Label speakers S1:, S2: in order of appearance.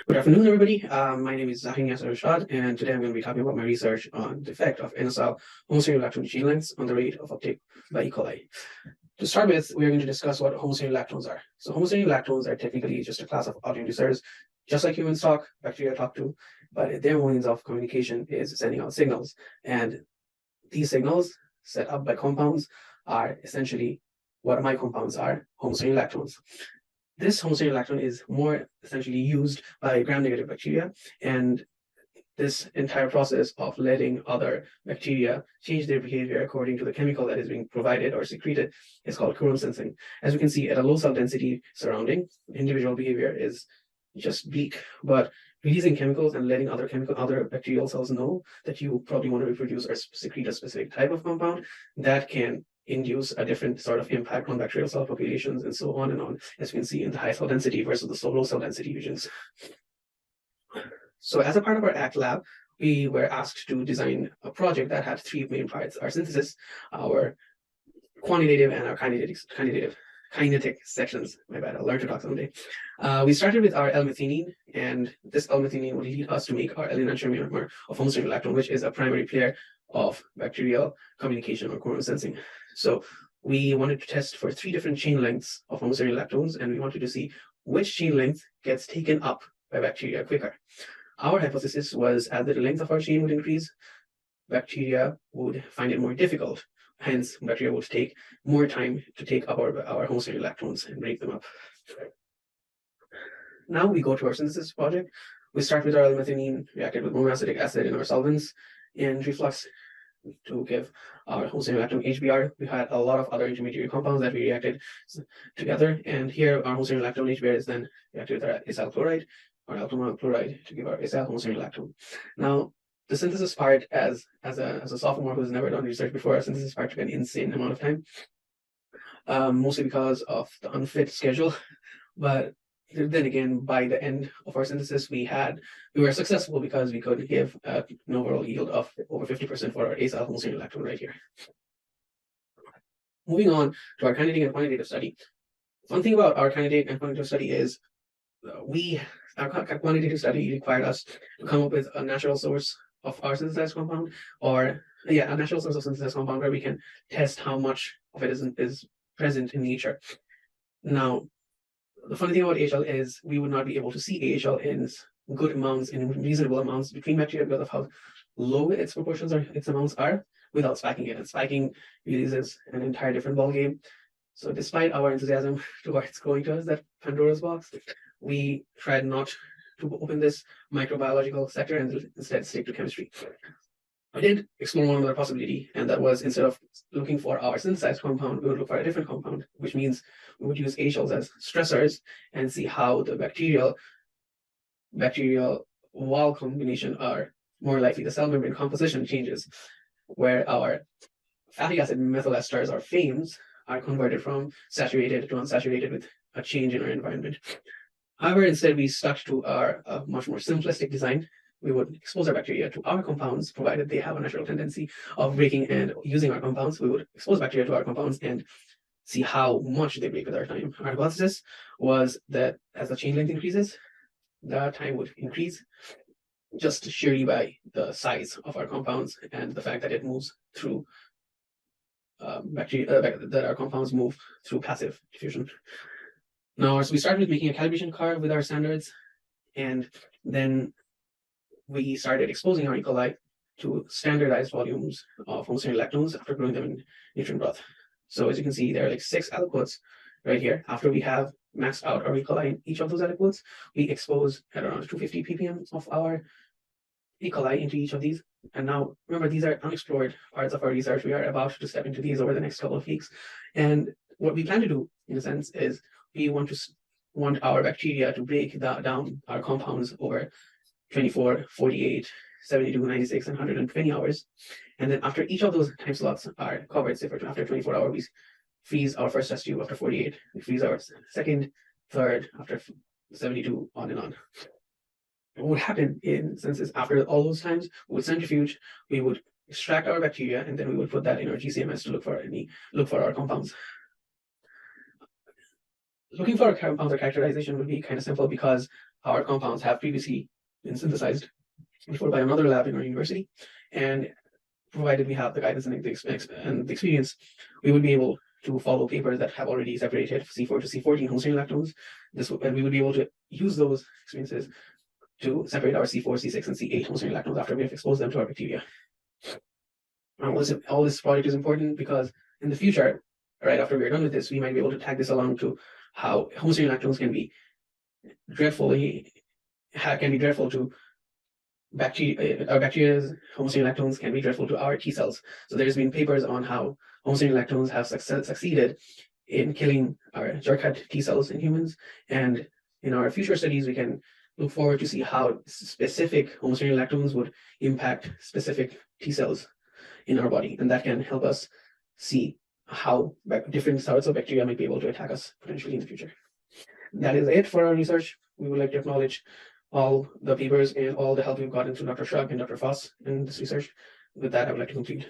S1: Good afternoon, everybody. My name is Zahin Reshad, and today I'm going to be talking about my research on the effect of NSL homosexual lactone chain lengths on the rate of uptake by E. coli. To start with, we're going to discuss what homosexual lactones are. So homosexual lactones are technically just a class of autoinducers, just like humans talk, bacteria talk to, but their means of communication is sending out signals. And these signals set up by compounds are essentially what my compounds are, homosexual lactones. This homosexual lactone is more essentially used by gram-negative bacteria, and this entire process of letting other bacteria change their behavior according to the chemical that is being provided or secreted is called quorum sensing. As we can see, at a low cell density surrounding, individual behavior is just bleak, but releasing chemicals and letting other bacterial cells know that you probably want to reproduce or secrete a specific type of compound, that can induce a different sort of impact on bacterial cell populations and so on, as we can see in the high cell density versus the low cell density regions. So as a part of our ACT lab, we were asked to design a project that had three main parts: our synthesis, our quantitative, and our kinetic sections. My bad, I'll learn to talk someday. We started with our L-methionine, and this L-methionine would lead us to make our enantiomer of homosexual lactone, which is a primary player of bacterial communication or quorum sensing. So we wanted to test for three different chain lengths of homosexual lactones, and we wanted to see which chain length gets taken up by bacteria quicker. Our hypothesis was as the length of our chain would increase, bacteria would find it more difficult. Hence, bacteria would take more time to take up our homosexual lactones and break them up. Now we go to our synthesis project. We start with our L-methionine reacted with monoacetic acid in our solvents in reflux to give our homosexual lactone HBr. We had a lot of other intermediary compounds that we reacted together, and here our homosexual lactone HBr is then reacted with our acyl chloride or alkyl chloride to give our acyl homosexual lactone. Now, the synthesis part, as a sophomore who's never done research before, our synthesis part took an insane amount of time, mostly because of the unfit schedule. But then again, by the end of our synthesis, we were successful because we could give an overall yield of over 50% for our acyl homosexual lactone right here. Moving on to our kinetic and quantitative study. One thing about our kinetic and quantitative study is our quantitative study required us to come up with a natural source of our synthesized compound, a natural source of synthesized compound where we can test how much of it is present in nature. Now, the funny thing about AHL is we would not be able to see AHL in good amounts, in reasonable amounts between bacteria because of how low its proportions or its amounts are without spiking it. And spiking releases an entire different ballgame. So despite our enthusiasm towards going to that Pandora's box, we tried not to open this microbiological sector and instead stick to chemistry. I did explore one other possibility, and that was instead of looking for our synthesized compound, we would look for a different compound, which means we would use AHLs as stressors and see how the bacterial wall combination are more likely. The cell membrane composition changes, where our fatty acid methyl esters or FAMEs are converted from saturated to unsaturated with a change in our environment. However, instead we stuck to our much more simplistic design. We would expose our bacteria to our compounds, provided they have a natural tendency of breaking and using our compounds. We would expose bacteria to our compounds and see how much they break with our time. Our hypothesis was that as the chain length increases, the time would increase just sheerly by the size of our compounds and the fact that it moves through that our compounds move through passive diffusion. Now, so we started with making a calibration curve with our standards, and then we started exposing our E. coli to standardized volumes of homosexual lactones after growing them in nutrient broth. So as you can see, there are like 6 aliquots right here. After we have maxed out our E. coli in each of those aliquots, we expose at around 250 ppm of our E. coli into each of these. And now, remember, these are unexplored parts of our research. We are about to step into these over the next couple of weeks. And what we plan to do, in a sense, is we want our bacteria to break down our compounds over 24, 48, 72, 96, and 120 hours. And then after each of those time slots are covered, say after 24 hours, we freeze our first test tube. After 48, we freeze our second, third, after 72, on and on. What would happen in senses after all those times, we would centrifuge, we would extract our bacteria, and then we would put that in our GCMS to look for our compounds. Looking for our compounds or characterization would be kind of simple because our compounds have previously been synthesized before by another lab in our university, and provided we have the guidance and the experience, we would be able to follow papers that have already separated C4 to C14 homostering lactones. And we would be able to use those experiences to separate our C4, C6, and C8 homostering lactones after we have exposed them to our bacteria. All this project is important because in the future, right after we're done with this, we might be able to tag this along to how homostering lactones can be dreadful to bacteria. Our bacteria's homostering lactones can be dreadful to our T cells. So there's been papers on how homostering lactones have succeeded in killing our Jurkat T cells in humans. And in our future studies, we can look forward to see how specific homostering lactones would impact specific T cells in our body. And that can help us see how different sorts of bacteria might be able to attack us potentially in the future. That is it for our research. We would like to acknowledge all the papers and all the help we've gotten through Dr. Shrug and Dr. Foss in this research. With that, I would like to conclude.